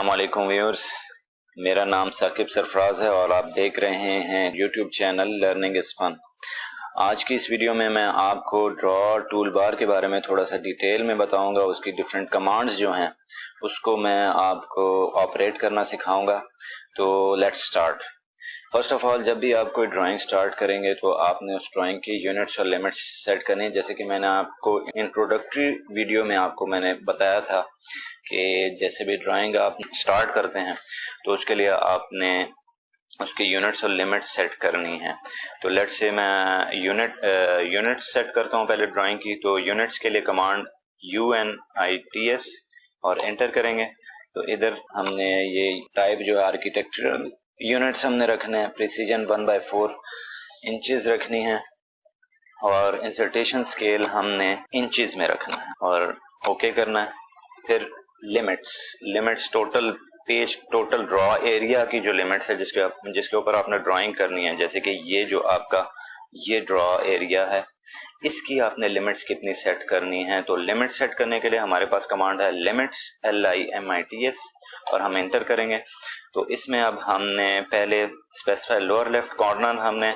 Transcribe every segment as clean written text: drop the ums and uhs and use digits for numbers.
अस्सलाम वालेकुम व्यूअर्स, मेरा नाम साकिब सरफराज है और आप देख रहे हैं YouTube channel learning is fun. आज की इस वीडियो में मैं आपको ड्रॉ टूल बार के बारे में थोड़ा सा डिटेल में बताऊंगा। उसकी डिफरेंट कमांड्स जो हैं उसको मैं आपको ऑपरेट करना सिखाऊंगा। तो let's start. First of all, जब भी आप कोई ड्राइंग स्टार्ट करेंगे तो आपने उस ड्राइंग की यूनिट्स और लिमिट्स सेट करनी है। जैसे कि मैंने आपको इंट्रोडक्टरी वीडियो में आपको मैंने बताया था कि जैसे भी ड्राइंग आप स्टार्ट करते हैं तो उसके लिए आपने उसके यूनिट्स और लिमिट्स सेट करनी है। तो लेट्स से मैं यूनिट्स सेट करता हूं पहले ड्राइंग की। तो यूनिट्स के लिए कमांड UNITS और एंटर करेंगे। तो इधर हमने ये टाइप जो आर्किटेक्चरल यूनिट्स हमने रखने हैं, प्रिसीजन 1/4 इंचेस रखनी है और इंसर्टेशन स्केल हमने इंचेस में रखना है और ओके करना है। फिर limits total page, total draw area की जो लिमिट्स है जिसके ऊपर आपने ड्राइंग करनी है, जैसे कि ये जो आपका ये ड्रॉ एरिया है, इसकी आपने लिमिट्स कितनी सेट करनी है। तो लिमिट सेट करने के लिए हमारे पास कमांड है लिमिट्स LIMITS और हम एंटर करेंगे। तो इसमें अब हमने पहले स्पेसिफाई लोअर लेफ्ट कॉर्नर हमने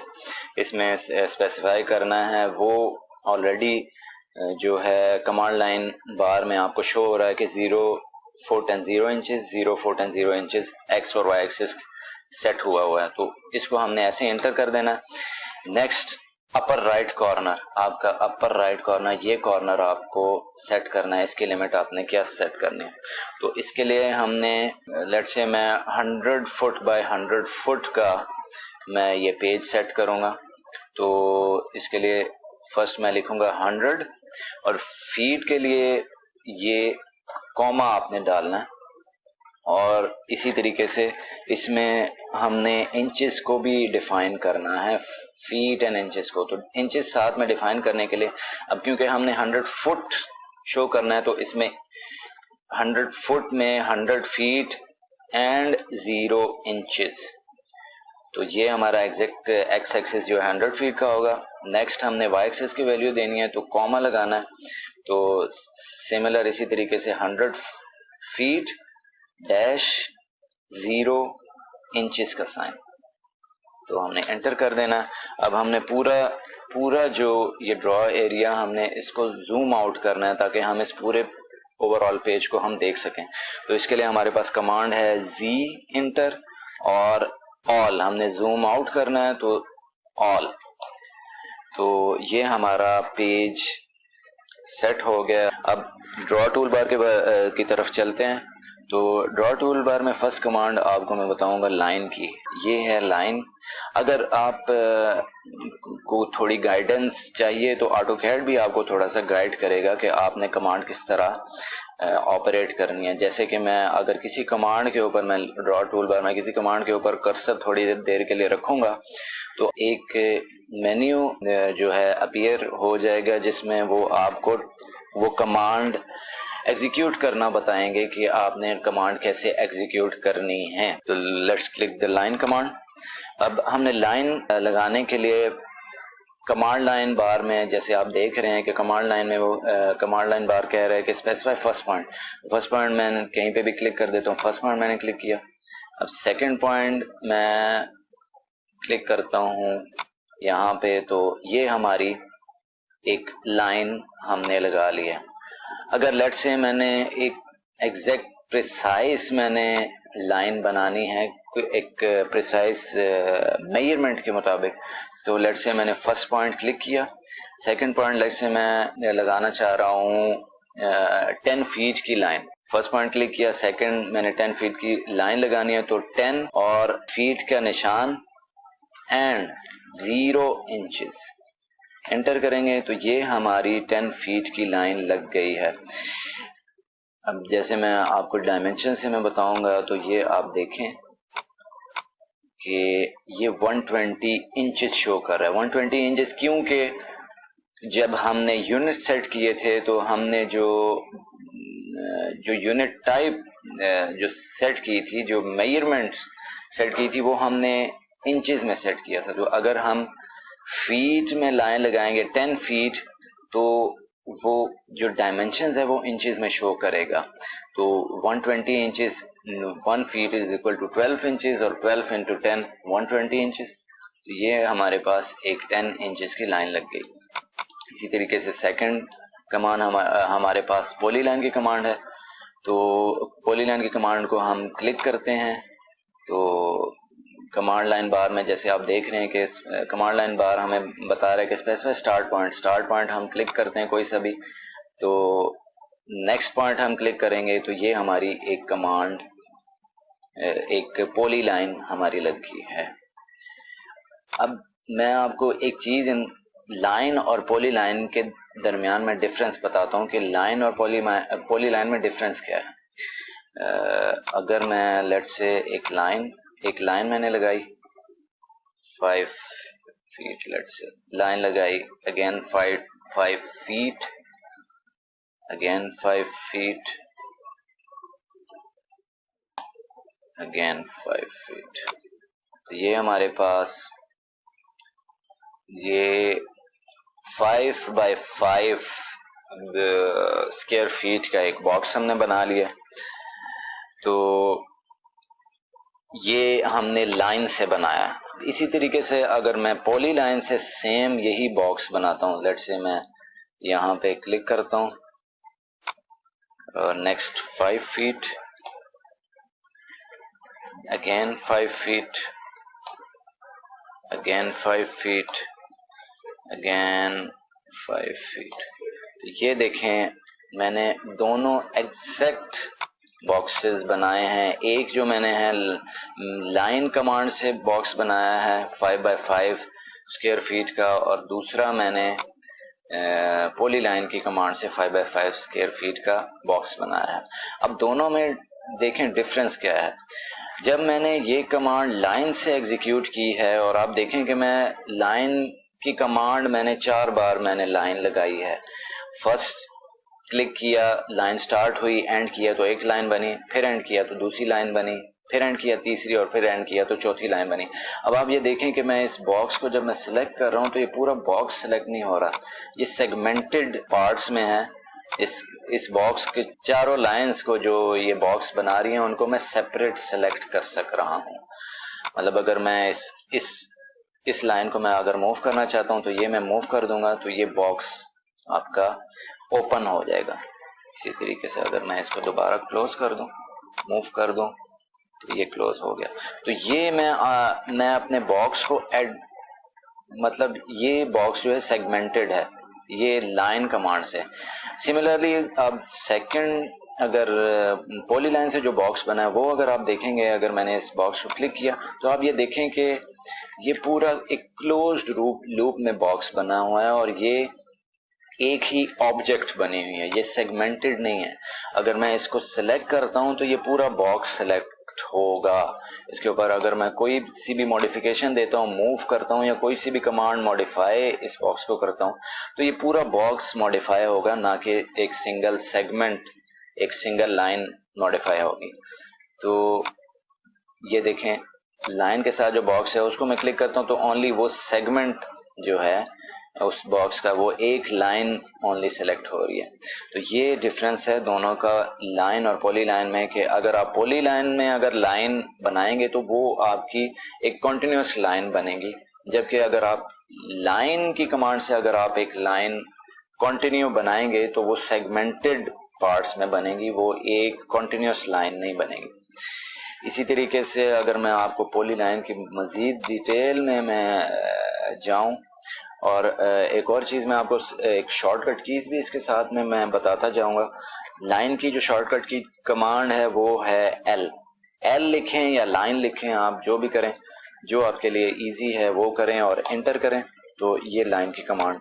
इसमें स्पेसिफाई करना है। वो ऑलरेडी जो है कमांड लाइन बार में आपको शो हो रहा है कि 0 4 10 0 इंचेस 0 4 10 0 इंचेस एक्स और वाई एक्सिस सेट हुआ है। तो इसको हमने ऐसे एंटर कर देना है। नेक्स्ट, अपर राइट कॉर्नर, आपका अपर राइट कॉर्नर, ये कॉर्नर आपको सेट करना है। इसकी लिमिट आपने क्या सेट करनी है। तो इसके लिए हमने लेट्स से मैं 100 फुट बाय 100 फुट का मैं ये पेज सेट करूंगा। तो इसके लिए फर्स्ट मैं लिखूंगा 100 और फीट के लिए ये कॉमा आपने डालना है। और इसी तरीके से इसमें हमने इंचेस को भी डिफाइन करना है, फीट एंड इंचेस को। तो इंचेस साथ में डिफाइन करने के लिए, अब क्योंकि हमने 100 फुट शो करना है तो इसमें 100 फुट में 100 फीट एंड 0 इंचेस। तो ये हमारा एग्जैक्ट एक्स एक्सिस जो है 100 फीट का होगा। नेक्स्ट हमने वाई एक्सिस की वैल्यू देनी है तो कॉमा लगाना है। तो सिमिलर इसी तरीके से 100 फीट डैश 0 इंचेस का साइन, तो हमने एंटर कर देना। अब हमने पूरा जो ये ड्रॉ एरिया हमने इसको जूम आउट करना है ताकि हम इस पूरे ओवरऑल पेज को हम देख सकें। तो इसके लिए हमारे पास कमांड है Z इंटर और ऑल, हमने जूम आउट करना है तो ऑल। तो ये हमारा पेज सेट हो गया। अब ड्रॉ टूल बार की तरफ चलते हैं। तो ड्रॉ टूल बार में फर्स्ट कमांड आपको मैं बताऊंगा लाइन की। ये है लाइन। अगर आप को थोड़ी गाइडेंस चाहिए तो ऑटोकैड भी आपको थोड़ा सा गाइड करेगा कि आपने कमांड किस तरह ऑपरेट करनी है। जैसे कि मैं अगर किसी कमांड के ऊपर, मैं ड्रॉ टूल बार में किसी कमांड के ऊपर कर्सर थोड़ी देर के लिए रखूंगा तो एक मेन्यू जो है अपीयर हो जाएगा जिसमें वो आपको वो कमांड एग्जीक्यूट करना बताएंगे कि आपने कमांड कैसे एग्जीक्यूट करनी है। तो let's click the line command. अब हमने लाइन लगाने के लिए कमांड लाइन बार में, जैसे आप देख रहे हैं कि कमांड लाइन में वो कमांड लाइन बार कह रहा है कि specify first point. First point मैं कहीं पे भी क्लिक कर देता हूँ। फर्स्ट पॉइंट मैंने क्लिक किया। अब सेकंड पॉइंट मैं क्लिक करता हूँ यहाँ पे, तो ये हमारी एक लाइन हमने लगा ली है। अगर लेट से मैंने एक एग्जैक्ट प्रिसाइज मैंने लाइन बनानी है एक प्रिसाइज मेजरमेंट के मुताबिक, तो लेट से मैंने फर्स्ट पॉइंट क्लिक किया। सेकंड पॉइंट लेट से मैं लगाना चाह रहा हूँ 10 फीट की लाइन। फर्स्ट पॉइंट क्लिक किया, सेकंड मैंने 10 फीट की लाइन लगानी है। तो 10 और फीट का निशान एंड 0 इंचेस एंटर करेंगे तो ये हमारी 10 फीट की लाइन लग गई है। अब जैसे मैं आपको डायमेंशन से मैं बताऊंगा तो ये आप देखें कि ये 120 इंचेस शो कर रहा है। 120 इंचेस क्योंकि जब हमने यूनिट सेट किए थे तो हमने जो यूनिट टाइप जो सेट की थी, जो मेजरमेंट सेट की थी, वो हमने इंचेस में सेट किया था। तो अगर हम फीट में लाइन लगाएंगे 10 फीट तो वो जो डायमेंशंस है वो इंचेस में शो करेगा। तो 120 inches 1 feet is equal to 12 inches और 12 इंटू 10 120 इंचेस। तो ये हमारे पास एक 10 इंचेस की लाइन लग गई। इसी तरीके से सेकंड कमांड हमारे पास पॉलीलाइन की कमांड है। तो पॉलीलाइन की कमांड को हम क्लिक करते हैं तो कमांड लाइन बार में जैसे आप देख रहे हैं कि कमांड लाइन बार हमें बता रहा है कि स्पेसिफाई स्टार्ट पॉइंट हम क्लिक करते हैं कोई सा भी, तो नेक्स्ट पॉइंट हम क्लिक करेंगे तो ये हमारी एक कमांड एक पॉली लाइन हमारी लग गई है। अब मैं आपको एक चीज इन लाइन और पॉली लाइन के दरमियान में डिफरेंस बताता हूँ कि लाइन और पॉली लाइन में डिफरेंस क्या है। अगर मैं लेट्स से एक लाइन मैंने लगाई 5 फीट, लेट्स से लाइन लगाई again 5 feet, again 5 feet, again 5 feet. तो ये हमारे पास ये 5 बाय 5 स्क्वायर फीट का एक बॉक्स हमने बना लिया। तो ये हमने लाइन से बनाया। इसी तरीके से अगर मैं पॉली लाइन से सेम यही बॉक्स बनाता हूँ, लेट्स से मैं यहाँ पे क्लिक करता हूँ, next 5 feet, again 5 feet, again 5 feet, again 5 feet. तो ये देखें मैंने दोनों एग्जैक्ट बॉक्सेस बनाए हैं। एक जो मैंने है लाइन कमांड से बॉक्स बनाया है 5 बाय 5 स्क्वायर फीट का, और दूसरा मैंने पॉली लाइन की कमांड से 5 बाय 5 स्क्वायर फीट का बॉक्स बनाया है। अब दोनों में देखें डिफरेंस क्या है। जब मैंने ये कमांड लाइन से एग्जीक्यूट की है, और आप देखें कि मैं लाइन की कमांड मैंने 4 बार मैंने लाइन लगाई है। फर्स्ट क्लिक किया, लाइन स्टार्ट हुई, एंड किया तो एक लाइन बनी, फिर एंड किया तो दूसरी लाइन बनी, फिर एंड किया तीसरी, और फिर एंड किया तो चौथी लाइन बनी। अब आप ये देखें कि मैं इस बॉक्स को जब मैं सिलेक्ट कर रहा हूँ तो ये पूरा बॉक्स सिलेक्ट नहीं हो रहा, ये सेगमेंटेड पार्ट्स में है। इस बॉक्स के चारों लाइंस को जो ये बॉक्स बना रही हैं उनको मैं सेपरेट सेलेक्ट कर सक रहा हूँ। मतलब अगर मैं इस लाइन को मैं अगर मूव करना चाहता हूँ तो ये मैं मूव कर दूंगा तो ये बॉक्स आपका ओपन हो जाएगा। इसी तरीके से अगर मैं इसको दोबारा क्लोज कर दूं, मूव कर दूं, तो ये क्लोज हो गया। तो ये मैं अपने बॉक्स को मतलब ये बॉक्स जो है सेगमेंटेड है, ये लाइन कमांड से। सिमिलरली अब सेकंड अगर पॉली लाइन से जो बॉक्स बना है वो अगर आप देखेंगे, अगर मैंने इस बॉक्स को क्लिक किया तो आप ये देखें कि ये पूरा एक क्लोज्ड लूप में बॉक्स बना हुआ है, और ये एक ही ऑब्जेक्ट बनी हुई है, ये सेगमेंटेड नहीं है। अगर मैं इसको सिलेक्ट करता हूं तो ये पूरा बॉक्स सिलेक्ट होगा। इसके ऊपर अगर मैं कोई सी भी मॉडिफिकेशन देता हूं, मूव करता हूं, या कोई सी भी कमांड मॉडिफाई इस बॉक्स को करता हूं तो ये पूरा बॉक्स मॉडिफाई होगा, ना कि एक सिंगल सेगमेंट, एक सिंगल लाइन मॉडिफाई होगी। तो ये देखें लाइन के साथ जो बॉक्स है उसको मैं क्लिक करता हूं तो ओनली वो सेगमेंट जो है उस बॉक्स का, वो एक लाइन ओनली सेलेक्ट हो रही है। तो ये डिफरेंस है दोनों का लाइन और पॉली लाइन में, कि अगर आप पॉली लाइन में अगर लाइन बनाएंगे तो वो आपकी एक कंटिन्यूअस लाइन बनेगी, जबकि अगर आप लाइन की कमांड से अगर आप एक लाइन कंटिन्यू बनाएंगे तो वो सेगमेंटेड पार्ट्स में बनेगी, वो एक कंटिन्यूअस लाइन नहीं बनेगी। इसी तरीके से अगर मैं आपको पॉली लाइन की मजीद डिटेल में मैं जाऊं, और एक और चीज मैं आपको एक शॉर्टकट कीज भी इसके साथ में मैं बताता जाऊंगा। लाइन की जो शॉर्टकट की कमांड है वो है एल लिखें या लाइन लिखें, आप जो भी करें, जो आपके लिए इजी है वो करें और एंटर करें, तो ये लाइन की कमांड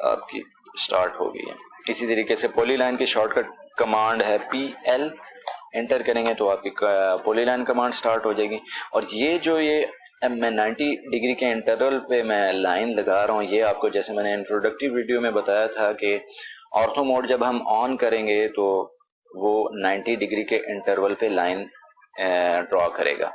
आपकी स्टार्ट हो गई है। इसी तरीके से पॉली लाइन की शॉर्टकट कमांड है PL, एंटर करेंगे तो आपकी पॉली लाइन कमांड स्टार्ट हो जाएगी। और ये जो मैं 90 डिग्री के इंटरवल पे मैं लाइन लगा रहा हूँ, ये आपको जैसे मैंने इंट्रोडक्टिव वीडियो में बताया था कि ऑर्थो मोड जब हम ऑन करेंगे तो वो 90 डिग्री के इंटरवल पे लाइन ड्रॉ करेगा।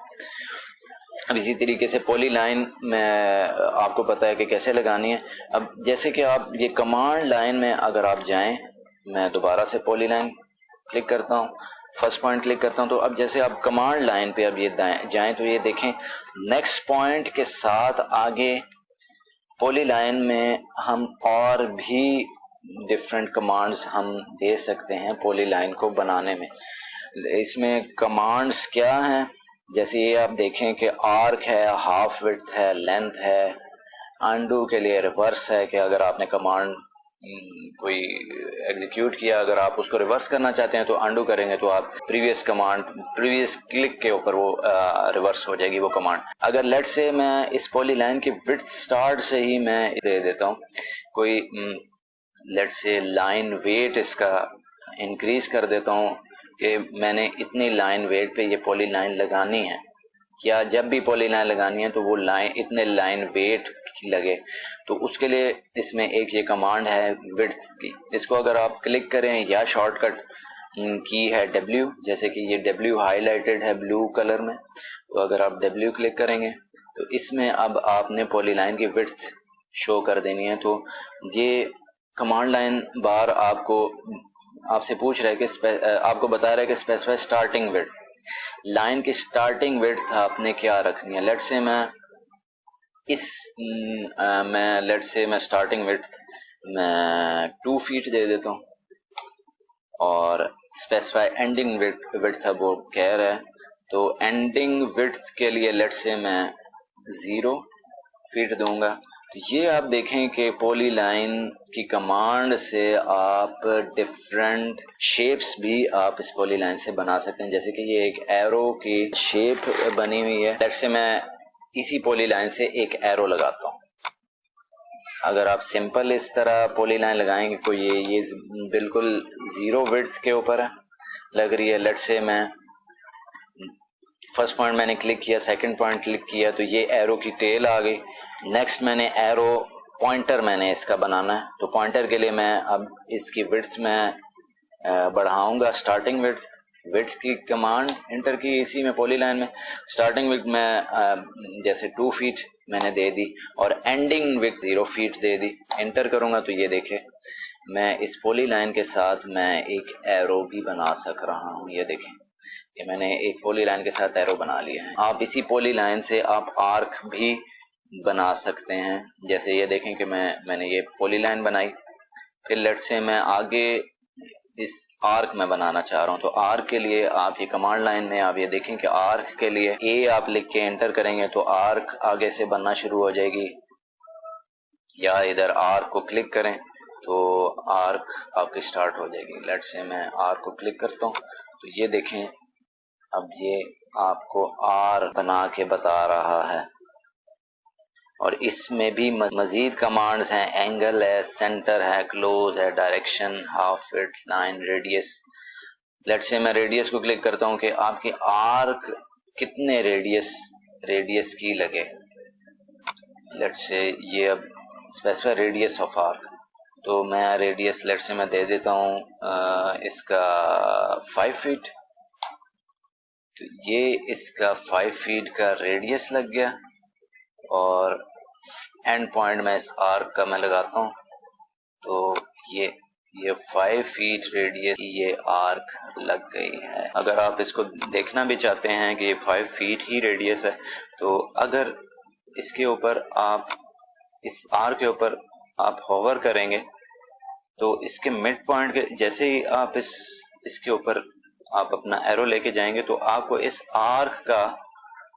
अब इसी तरीके से पॉली लाइन में आपको पता है कि कैसे लगानी है। अब जैसे कि आप ये कमांड लाइन में अगर आप जाएं, मैं दोबारा से पॉली लाइन क्लिक करता हूँ फर्स्ट पॉइंट क्लिक करता हूँ तो अब जैसे आप कमांड लाइन पे अब ये जाएं तो ये देखें नेक्स्ट पॉइंट के साथ आगे पॉली लाइन में हम और भी डिफरेंट कमांड्स हम दे सकते हैं पॉली लाइन को बनाने में। इसमें कमांड्स क्या हैं, जैसे ये आप देखें कि आर्क है, हाफ विड्थ है, लेंथ है, अंडू के लिए रिवर्स है कि अगर आपने कमांड कोई एग्जीक्यूट किया, अगर आप उसको रिवर्स करना चाहते हैं तो अंडू करेंगे तो आप प्रीवियस कमांड प्रीवियस क्लिक के ऊपर वो रिवर्स हो जाएगी वो कमांड। अगर लेट से मैं इस पॉली लाइन की विड्थ स्टार्ट से ही मैं दे देता हूँ कोई लेट से लाइन वेट इसका इंक्रीज कर देता हूँ कि मैंने इतनी लाइन वेट पे ये पॉली लाइन लगानी है, या जब भी पॉली लाइन लगानी है तो वो लाइन इतने लाइन वेट की लगे, तो उसके लिए इसमें एक ये कमांड है विड्थ की। इसको अगर आप क्लिक करें या शॉर्टकट की है W, जैसे कि ये W हाईलाइटेड है ब्लू कलर में, तो अगर आप W क्लिक करेंगे तो इसमें अब आपने पॉली लाइन की विड्थ शो कर देनी है। तो ये कमांड लाइन बार आपसे पूछ रहा है कि आपको बता रहा है कि स्पेसिफाई स्टार्टिंग विड्थ, लाइन की स्टार्टिंग विड्थ आपने क्या रखनी है। लेट से मैं स्टार्टिंग विड्थ मैं 2 फीट दे देता हूँ और स्पेसिफाई एंडिंग विड्थ अब वो कह रहा है, तो एंडिंग विड्थ के लिए लेट से मैं 0 फीट दूंगा। तो ये आप देखें कि पॉली लाइन की कमांड से आप डिफरेंट शेप्स भी आप इस पॉली लाइन से बना सकते हैं, जैसे कि ये एक एरो की शेप बनी हुई है। लेट से मैं इसी पॉली लाइन से एक एरो लगाता हूँ। अगर आप सिंपल इस तरह पॉली लाइन लगाएंगे तो ये बिल्कुल 0 विड्थ के ऊपर है लग रही है। लेट से मैं फर्स्ट पॉइंट मैंने क्लिक किया, सेकंड पॉइंट क्लिक किया तो ये एरो की टेल आ गई। नेक्स्ट मैंने एरो पॉइंटर मैंने इसका बनाना है, तो पॉइंटर के लिए मैं अब इसकी विड्थ में बढ़ाऊंगा स्टार्टिंग विड्थ की कमांड एंटर की इसी में पॉली लाइन में। स्टार्टिंग विड्थ में जैसे 2 फीट मैंने दे दी और एंडिंग विड्थ 0 फीट दे दी। एंटर करूंगा तो ये देखें मैं इस पॉली लाइन के साथ मैं एक एरो भी बना सक रहा हूँ। ये देखें ये मैंने एक पॉली लाइन के साथ एरो बना लिया है। आप इसी पॉली लाइन से आप आर्क भी बना सकते हैं, जैसे ये देखें कि मैंने ये पॉली लाइन बनाई, फिर लेट से मैं आगे इस आर्क में बनाना चाह रहा हूँ, तो आर्क के लिए आप ये कमांड लाइन में आप ये देखें कि आर्क के लिए ए आप लिख के एंटर करेंगे तो आर्क आगे से बनना शुरू हो जाएगी, या इधर आर्क को क्लिक करें तो आर्क आपकी स्टार्ट हो जाएगी। लेट से मैं आर्क को क्लिक करता हूँ तो ये देखें अब ये आपको आर बना के बता रहा है। और इसमें भी मजीद कमांड्स हैं, एंगल है, सेंटर है, क्लोज है, direction, half width, line, radius. Let say मैं रेडियस को क्लिक करता हूँ कि आपकी आर्क कितने रेडियस की लगे। लेट से ये अब स्पेसिफाई रेडियस ऑफ आर्क, तो मैं रेडियस लेट से मैं दे देता हूँ इसका 5 फीट। तो ये इसका 5 फीट का रेडियस लग गया और एंड पॉइंट में इस आर्क का मैं लगाता हूँ तो ये 5 फीट रेडियस की ये आर्क लग गई है। अगर आप इसको देखना भी चाहते हैं कि ये 5 फीट ही रेडियस है, तो अगर इसके ऊपर आप इस आर्क के ऊपर आप होवर करेंगे तो इसके मिड पॉइंट के जैसे ही आप इसके ऊपर आप अपना एरो लेके जाएंगे तो आपको इस आर्क का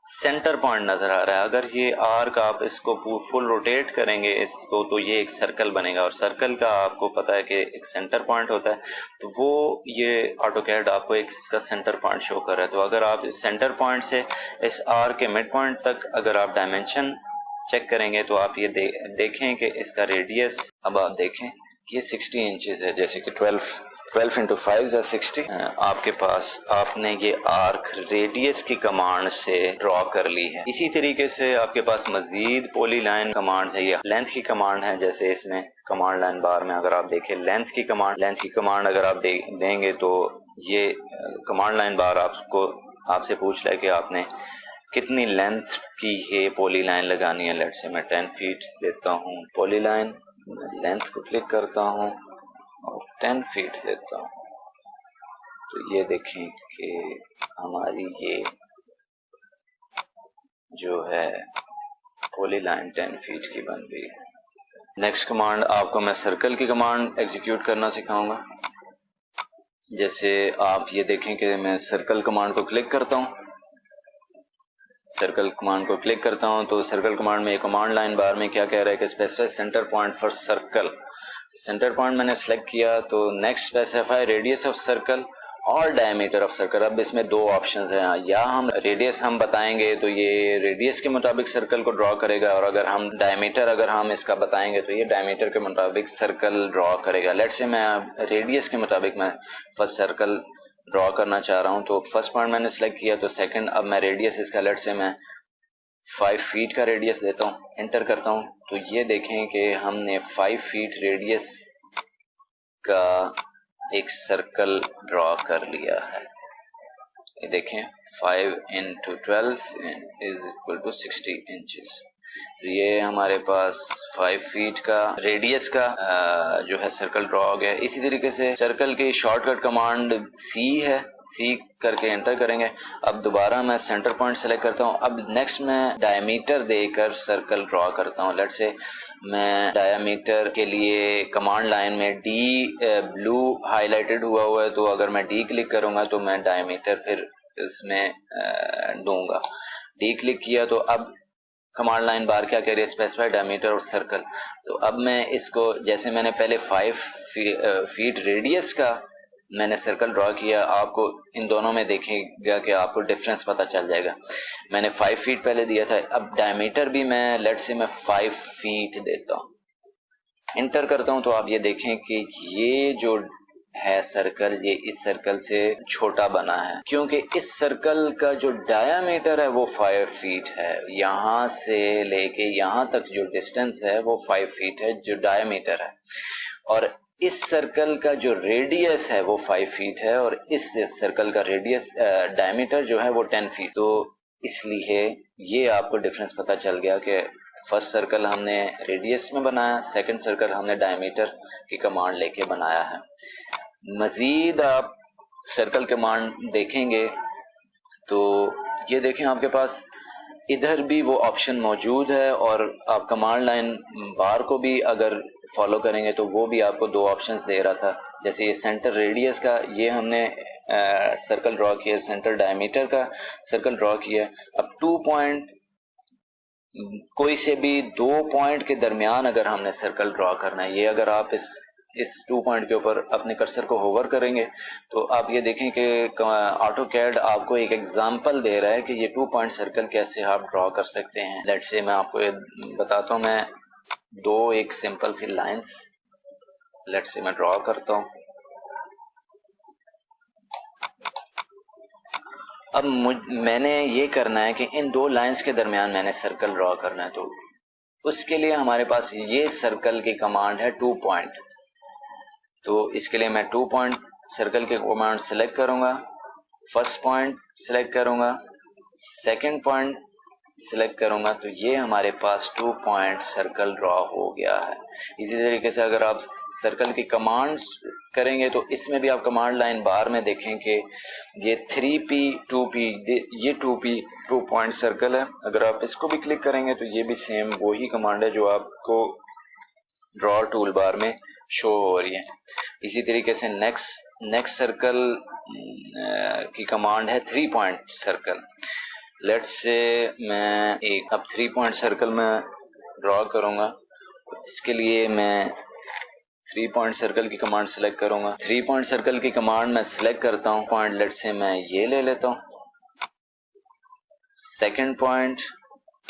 सेंटर पॉइंट नजर आ रहा है। अगर ये आर्क आप इसको फुल रोटेट करेंगे इसको तो ये एक सर्कल बनेगा, और सर्कल का आपको पता है कि एक सेंटर पॉइंट होता है, तो वो ये ऑटोकैड आपको एक इसका सेंटर पॉइंट शो कर रहा है। तो अगर आप इस सेंटर पॉइंट से इस आर्क के मिड पॉइंट तक अगर आप डायमेंशन चेक करेंगे तो आप ये देखें कि इसका रेडियस अब आप देखें कि ये 60 इंचेस है, जैसे कि 12 इंटू 5 है 60। आपके पास आपने ये आर्क रेडियस की कमांड से ड्रॉ कर ली है। इसी तरीके से आपके पास मजीद पॉली लाइन कमांड है, या लेंथ की कमांड है, जैसे इसमें कमांड लाइन बार में अगर आप देखें लेंथ की कमांड अगर आप देंगे तो ये कमांड लाइन बार आपसे पूछ रहा है कि आपने कितनी लेंथ की ये पॉली लाइन लगानी है। लेट से मैं 10 फीट देता हूँ पॉली लाइन, लेंथ को क्लिक करता हूँ और 10 फीट देता हूँ, तो ये देखें कि हमारी ये जो है पॉलीलाइन 10 फीट की बन गई है। नेक्स्ट कमांड आपको मैं सर्कल की कमांड एग्जीक्यूट करना सिखाऊंगा। जैसे आप ये देखें कि मैं सर्कल कमांड को क्लिक करता हूँ, सर्कल कमांड को क्लिक करता हूँ तो सर्कल कमांड में कमांड लाइन बार में क्या कह रहा है कि specify centre point for circle. Centre point मैंने सेलेक्ट किया तो next specify radius of circle और डायमीटर ऑफ सर्कल। अब इसमें दो ऑप्शंस हैं, या हम रेडियस हम बताएंगे तो ये रेडियस के मुताबिक सर्कल को ड्रॉ करेगा, और अगर हम डायमीटर अगर हम इसका बताएंगे तो ये डायमीटर के मुताबिक सर्कल ड्रॉ करेगा। लेट्स से मैं रेडियस के मुताबिक मैं फर्स्ट सर्कल ड्रॉ करना चाह रहा हूँ, तो फर्स्ट पॉइंट मैंने सेलेक्ट किया तो सेकंड अब मैं रेडियस इसका लेट्स से मैं 5 फीट का रेडियस देता हूँ, एंटर करता हूँ तो ये देखें कि हमने 5 फीट रेडियस का एक सर्कल ड्रॉ कर लिया है। ये देखें 5 into 12 is equal to 60 inches. तो ये हमारे पास 5 फीट का रेडियस का जो है सर्कल ड्रॉ हो गया। इसी तरीके से सर्कल की शॉर्टकट कमांड सी है, सी करके एंटर करेंगे। अब दोबारा मैं सेंटर पॉइंट सेलेक्ट करता हूँ। अब नेक्स्ट मैं डायमीटर देकर सर्कल ड्रॉ करता हूँ। लेट्स से मैं डायमीटर के लिए कमांड लाइन में डी ब्लू हाईलाइटेड हुआ है, तो अगर मैं डी क्लिक करूंगा तो मैं डायमीटर फिर इसमें दूंगा। डी क्लिक किया तो अब कमांड लाइन बार क्या कह रही है, स्पेसिफाई डायमीटर और सर्कल। तो अब मैं इसको जैसे मैंने पहले 5 फीट रेडियस का मैंने सर्कल ड्रॉ किया, आपको इन दोनों में देखेगा कि आपको डिफरेंस पता चल जाएगा। मैंने 5 फीट पहले दिया था, अब डायमीटर भी मैं लेट्स से मैं 5 फीट देता हूँ, इंटर करता हूँ तो आप ये देखें कि ये जो है सर्कल ये इस सर्कल से छोटा बना है, क्योंकि इस सर्कल का जो डायामीटर है वो 5 फीट है। यहाँ से लेके यहाँ तक जो डिस्टेंस है वो 5 फीट है जो डायामीटर है, और इस सर्कल का जो रेडियस है वो 5 फीट है, और इस सर्कल का रेडियस डायमीटर जो है वो 10 फीट। तो इसलिए ये आपको डिफरेंस पता चल गया कि फर्स्ट सर्कल हमने रेडियस में बनाया, सेकंड सर्कल हमने डायमीटर की कमांड लेके बनाया है। मजीद आप सर्कल कमांड देखेंगे तो ये देखें आपके पास इधर भी वो ऑप्शन मौजूद है, और आप कमांड लाइन बार को भी अगर फॉलो करेंगे तो वो भी आपको दो ऑप्शंस दे रहा था। जैसे ये सेंटर रेडियस का ये हमने सर्कल ड्रॉ किया, सेंटर डायमीटर का सर्कल ड्रॉ किया। अब 2 पॉइंट कोई से भी 2 पॉइंट के दरमियान अगर हमने सर्कल ड्रॉ करना है, ये अगर आप इस 2 पॉइंट के ऊपर अपने कर्सर को होवर करेंगे तो आप ये देखें कि ऑटोकैड आपको एक एग्जांपल दे रहा है कि ये 2 पॉइंट सर्कल कैसे आप ड्रॉ कर सकते हैं। लेट्स से मैं आपको ये बताता हूँ, मैं एक simple C lines let's say मैं ड्रॉ करता हूँ। अब मैंने ये करना है कि इन 2 लाइंस के दरमियान मैंने सर्कल ड्रॉ करना है, तो उसके लिए हमारे पास ये सर्कल की कमांड है 2 पॉइंट। तो इसके लिए मैं 2 पॉइंट सर्कल के कमांड सेलेक्ट करूंगा, फर्स्ट पॉइंट सेलेक्ट करूंगा, सेकंड पॉइंट सेलेक्ट करूंगा, तो ये हमारे पास 2 पॉइंट सर्कल ड्रॉ हो गया है। इसी तरीके से अगर आप सर्कल की कमांड करेंगे तो इसमें भी आप कमांड लाइन बार में देखें कि ये 3p 2p ये 2p 2 पॉइंट सर्कल है। अगर आप इसको भी क्लिक करेंगे तो ये भी सेम वही कमांड है जो आपको ड्रॉ टूल बार में शो हो रही है। इसी तरीके से नेक्स्ट सर्कल की कमांड है 3 पॉइंट सर्कल। लेट्स से मैं एक अब 3 पॉइंट सर्कल में ड्रॉ करूंगा, तो इसके लिए मैं 3 पॉइंट सर्कल की कमांड सेलेक्ट करूंगा। 3 पॉइंट सर्कल की कमांड मैं सेलेक्ट करता हूं, पॉइंट लेट्स से मैं ये ले लेता हूं, सेकंड पॉइंट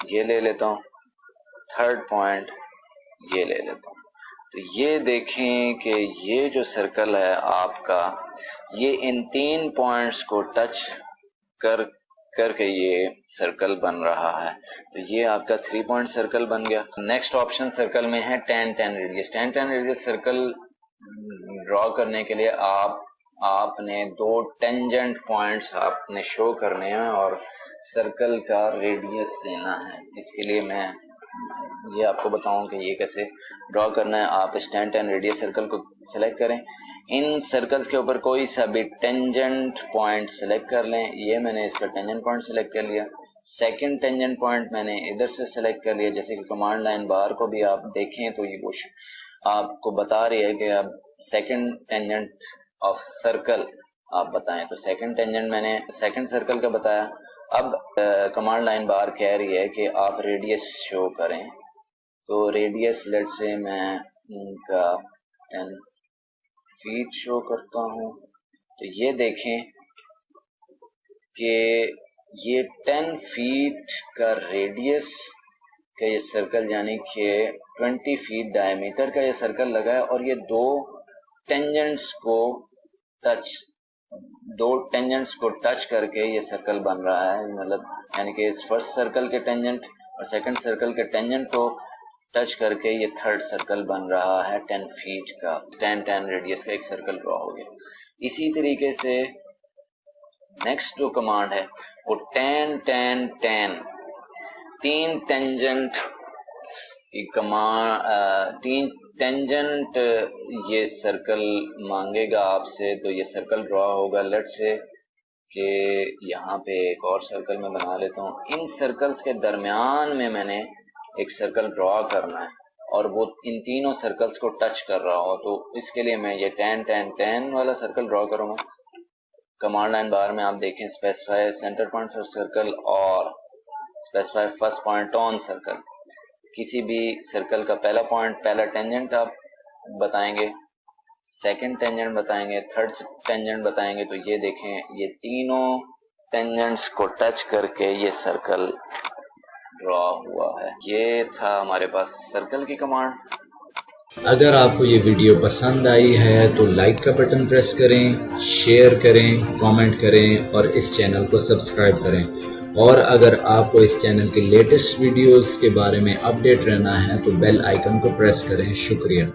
ये ले लेता हूं, थर्ड पॉइंट ये ले लेता हूं। तो ये देखें कि ये जो सर्कल है आपका ये इन 3 पॉइंट्स को टच करके ये सर्कल बन रहा है। तो ये आपका 3 पॉइंट सर्कल बन गया। नेक्स्ट ऑप्शन सर्कल में है 10 रेडियस। 10 रेडियस सर्कल ड्रॉ करने के लिए आपने 2 टेंजेंट पॉइंट्स आपने शो करने हैं और सर्कल का रेडियस देना है। इसके लिए मैं ये आपको बताऊं कि ये कैसे ड्रॉ करना है। आप स्टैंड 10 रेडियस सर्कल को सिलेक्ट करें, इन सर्कल्स के ऊपर कोई सा भी टेंजेंट पॉइंट सिलेक्ट कर लें। ये मैंने इसका टेंजेंट पॉइंट सिलेक्ट कर लिया। सेकंड टेंजेंट पॉइंट मैंने इधर से सिलेक्ट कर लिया। जैसे कि कमांड लाइन बार को भी आप देखें तो ये आपको बता रही है कि अब सेकंड टेंजेंट ऑफ सर्कल आप बताएं। तो सेकंड टेंजेंट मैंने सेकंड सर्कल का बताया। अब कमांड लाइन बार कह रही है कि आप रेडियस शो करें। तो रेडियस लेट से मैं इनका 10 फीट शो करता हूँ। तो ये देखें कि ये 10 फीट का रेडियस का ये सर्कल यानी कि 20 फीट डायमीटर का ये सर्कल लगा है और ये दो टेंजेंट्स को टच करके ये सर्कल बन रहा है। मतलब यानी कि इस फर्स्ट सर्कल के टेंजेंट और सेकंड सर्कल के टेंजेंट को टच करके ये थर्ड सर्कल बन रहा है 10 फीट का। 10 रेडियस का एक सर्कल ड्रॉ हो गया। इसी तरीके से नेक्स्ट जो कमांड है वो 10 10 10 तीन टेंजेंट की कमांड, तीन टेंजेंट ये सर्कल मांगेगा आपसे। तो ये सर्कल ड्रॉ होगा। लेट से कि यहाँ पे एक और सर्कल मैं बना लेता हूँ। इन सर्कल्स के दरमियान में मैंने एक सर्कल ड्रॉ करना है और वो इन तीनों सर्कल्स को टच कर रहा हो। तो इसके लिए मैं ये 10 10 10 वाला सर्कल ड्रॉ करूंगा। कमांड लाइन बार में आप देखें specify centre point for circle और specify first point on circle. किसी भी सर्कल का पहला पॉइंट, पहला टेंजेंट आप बताएंगे, सेकंड टेंजेंट बताएंगे, थर्ड टेंजेंट बताएंगे। तो ये देखें ये तीनों टेंजेंट्स को टच करके ये सर्कल ड्रॉ हुआ है। ये था हमारे पास सर्कल की कमांड। अगर आपको ये वीडियो पसंद आई है तो लाइक का बटन प्रेस करें, शेयर करें, कमेंट करें और इस चैनल को सब्सक्राइब करें। और अगर आपको इस चैनल के लेटेस्ट वीडियोस के बारे में अपडेट रहना है तो बेल आइकन को प्रेस करें। शुक्रिया।